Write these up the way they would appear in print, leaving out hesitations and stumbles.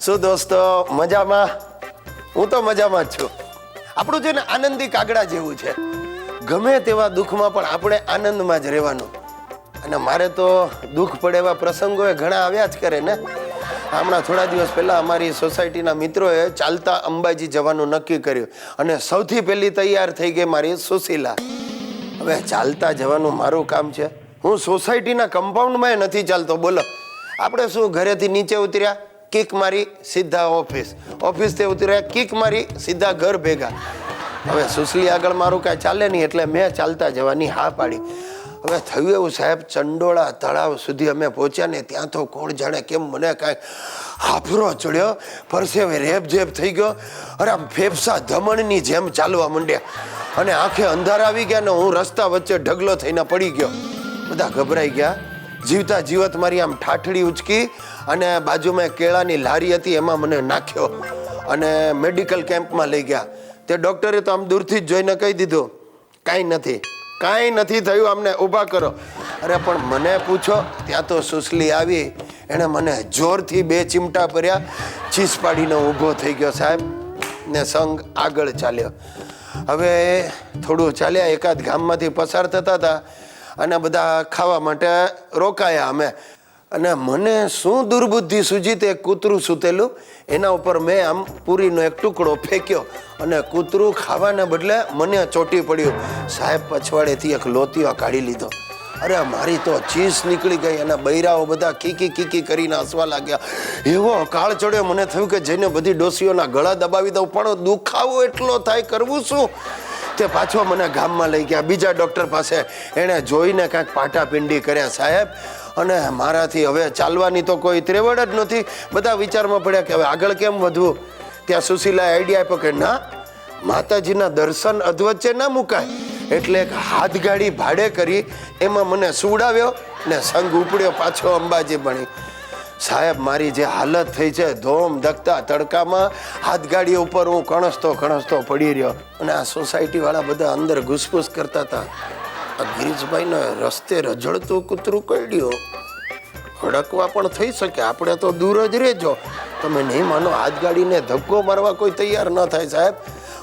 શું દોસ્તો મજામાં? હું તો મજામાં જ છું. આપણું છે ને આનંદી કાગડા જેવું છે. ગમે તેવા દુઃખમાં પણ આપણે આનંદમાં જ રહેવાનું. અને મારે તો દુઃખ પડે એવા પ્રસંગો ઘણા આવ્યા જ કરે ને. હમણાં થોડા દિવસ પહેલા અમારી સોસાયટીના મિત્રોએ ચાલતા અંબાજી જવાનું નક્કી કર્યું અને સૌથી પહેલી તૈયાર થઈ ગઈ મારી સુશીલા. હવે ચાલતા જવાનું મારું કામ છે. હું સોસાયટીના કમ્પાઉન્ડમાં નથી ચાલતો. બોલો, આપણે શું ઘરેથી નીચે ઉતર્યા, કિક મારી સીધા ઓફિસથી ઉતર્યા, કિક મારી સીધા ઘર ભેગા. હવે સુશલી આગળ મારું કાંઈ ચાલે નહીં એટલે મેં ચાલતા જવાની હા પાડી. હવે થયું એવું સાહેબ, ચંડોળા તળાવ સુધી અમે પહોંચ્યા ને ત્યાં તો કોણ જાણે કેમ મને કાંઈ હાફરો ચડ્યો, પરસેવે રેબઝેબ થઈ ગયો. અરે આમ ફેફસા ધમણની જેમ ચાલવા માંડ્યા અને આંખે અંધારા આવી ગયા ને હું રસ્તા વચ્ચે ઢગલો થઈને પડી ગયો. બધા ગભરાઈ ગયા. જીવતા જીવત મારી આમ ઠાઠડી ઉચકી અને બાજુમાં કેળાની લારી હતી એમાં મને નાખ્યો અને મેડિકલ કેમ્પમાં લઈ ગયા. તે ડૉક્ટરે તો આમ દૂરથી જ જોઈને કહી દીધું, કાંઈ નથી થયું, અમને ઊભા કરો. અરે પણ મને પૂછો, ત્યાં તો સુશલી આવી, એણે મને જોરથી 2 ચીમટા ભર્યા, ચીસ પાડીને ઊભો થઈ ગયો સાહેબ ને સંગ આગળ ચાલ્યો. હવે થોડું ચાલ્યા, એકાદ ગામમાંથી પસાર થતા હતા અને બધા ખાવા માટે રોકાયા અમે. અને મને શું દુર્બુદ્ધિ સૂજી, તે કૂતરું સૂતેલું એના ઉપર મેં આમ પૂરીનો એક ટુકડો ફેંક્યો અને કૂતરું ખાવાના બદલે મને ચોંટી પડ્યું. સાહેબ પછવાડેથી એક લોતીઓ કાઢી લીધો. અરે મારી તો ચીસ નીકળી ગઈ અને બૈરાઓ બધા કીકી કરીને હસવા લાગ્યા. એવો કાળ ચડ્યો, મને થયું કે જઈને બધી ડોસીઓના ગળા દબાવી દઉં, પણ દુખાવો એટલો થાય, કરવું શું? તે પાછો મને ગામમાં લઈ ગયા બીજા ડૉક્ટર પાસે. એણે જોઈને કાંઈક પાટાપિંડી કર્યા સાહેબ. અને મારાથી હવે ચાલવાની તો કોઈ ત્રેવડ જ નથી. બધા વિચારમાં પડ્યા કે હવે આગળ કેમ વધવું. ત્યાં સુશીલાએ આઈડિયા આપ્યો કે ના, માતાજીના દર્શન અધવચ્ચે ના મુકાય, એટલે એક હાથગાડી ભાડે કરી એમાં મને સુવડાવ્યો ને સંગ ઉપડ્યો પાછો અંબાજી ભણી. સાહેબ મારી જે હાલત થઈ છે, ધોમ ધકતા તડકામાં હાથગાડી ઉપર હું કણસતો પડી રહ્યો. અને આ સોસાયટીવાળા બધા અંદર ઘૂસપૂસ કરતા હતા. આ ગિરીશભાઈને રસ્તે રઝળતું કૂતરું કરડ્યું, હડકવા પણ થઈ શકે, આપણે તો દૂર જ રહેજો. તમે નહીં માનો, હાથગાડીને ધક્કો મારવા કોઈ તૈયાર ન થાય સાહેબ.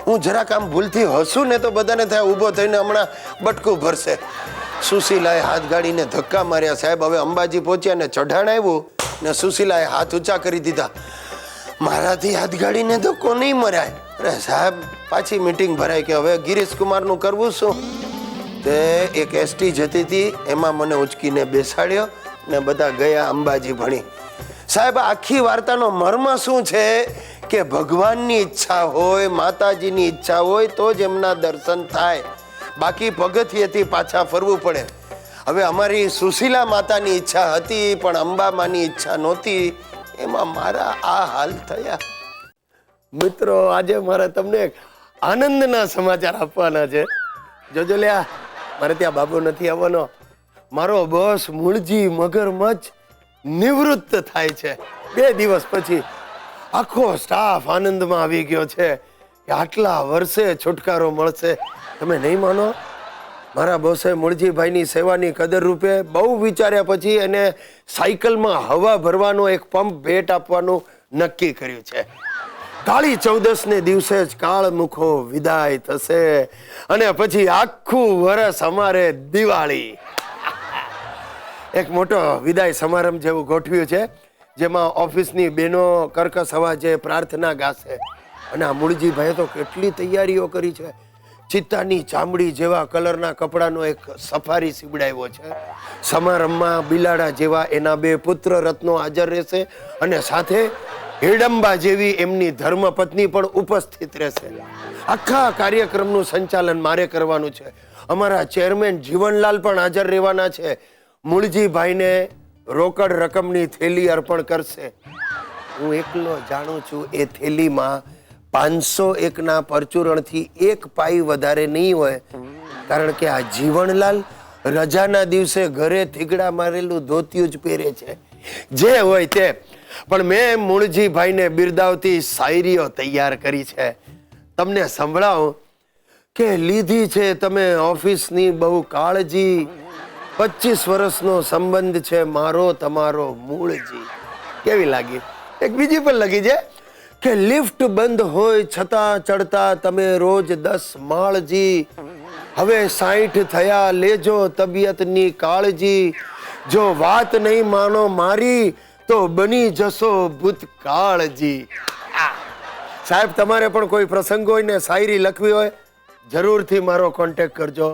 હું જરાક આમ ભૂલથી હસું ને તો બધાને થાય ઊભો થઈને હમણાં બટકું ભરશે. સુશીલાએ હાથગાડીને ધક્કા માર્યા સાહેબ. હવે અંબાજી પહોંચ્યા ને ચઢાણ આવ્યું ને સુશીલાએ હાથ ઊંચા કરી દીધા. મારાથી હાથગાડીને ધક્કો નહીં મરાય. અરે સાહેબ પાછી મીટિંગ ભરાય કે હવે ગિરીશ કુમારનું કરવું શું. તે એક એસટી જતી હતી એમાં મને ઉચકીને બેસાડ્યો ને બધા ગયા અંબાજી ભણી. સાહેબ આખી વાર્તાનો મર્મ શું છે કે ભગવાનની ઈચ્છા હોય, માતાજીની ઈચ્છા હોય તો જ એમના દર્શન થાય, બાકી પગથિયેથી પાછા ફરવું પડે. હવે અમારી સુશીલા માતાની ઈચ્છા હતી પણ અંબામાની ઈચ્છા નહોતી, એમાં મારા આ હાલ થયા. મિત્રો આજે મારે તમને આનંદના સમાચાર આપવાના છે. જોજો લ્યા, મારે ત્યાં બાબુ નથી આવવાનો. મારો બોસ મૂળજી મગરમચ્છ નિવૃત્ત થાય છે 2 દિવસ પછી. આખો સ્ટાફ આનંદમાં આવી ગયો છે કે આટલા વર્ષે છુટકારો મળશે. તમે નહીં માનો, મારા બોસે મૂળજીભાઈની સેવાની કદર રૂપે બહુ વિચાર્યા પછી એને સાયકલમાં હવા ભરવાનો એક પંપ ભેટ આપવાનું નક્કી કર્યું છે. કાળી ચૌદસને દિવસે જ કાળમુખો વિદાય થશે અને પછી આખું વર્ષ અમારે દિવાળી. એક મોટો વિદાય સમારંભ જેવું ગોઠવ્યું છે, જેમાં ઓફિસની બહેનો કર્કશ અવાજે પ્રાર્થના ગાશે. અને આ મૂળજીભાઈએ તો કેટલી તૈયારીઓ કરી છે. ચિત્તાની ચામડી જેવા કલરના કપડાનો એક સફારી સીવડાવ્યો છે. સમારંભમાં બિલાડા જેવા એના 2 પુત્ર રત્નો હાજર રહેશે અને સાથે હિડંબા જેવી એમની ધર્મપત્ની પણ ઉપસ્થિત રહેશે. આખા કાર્યક્રમનું સંચાલન મારે કરવાનું છે. અમારા ચેરમેન જીવનલાલ પણ હાજર રહેવાના છે. મૂળજીભાઈને રોકડ રકમની થેલી અર્પણ કરશે. હું એકલો જાણું છું એ થેલીમાં 501ના પરચુરણથી 1 પાઈ વધારે નહીં હોય, કારણ કે આ જીવનલાલ રજાના દિવસે ઘરે થીગડા મારેલું ધોતિયું જ પહેરે છે. જે હોય તે, પણ મેં મૂળજીભાઈને બિરદાવતી શાયરીઓ તૈયાર કરી છે. તમને સંભળાવું કે લીધી છે તમે ઓફિસની બહુ કાળજી, 25 વર્ષનો સંબંધ છે મારો તમારો મૂળજી. કેવી લાગી? એક બીજી પણ લખી છે કે લિફ્ટ બંધ હોય છતાં ચડતા તમે રોજ 10 માળજી. હવે 60 થયા લેજો તબિયતની કાળજી. જો વાત નહીં માનો મારી તો બની જશો ભૂતકાળજી. સાહેબ તમારે પણ કોઈ પ્રસંગ હોય ને શાયરી લખવી હોય જરૂરથી મારો કોન્ટેક્ટ કરજો.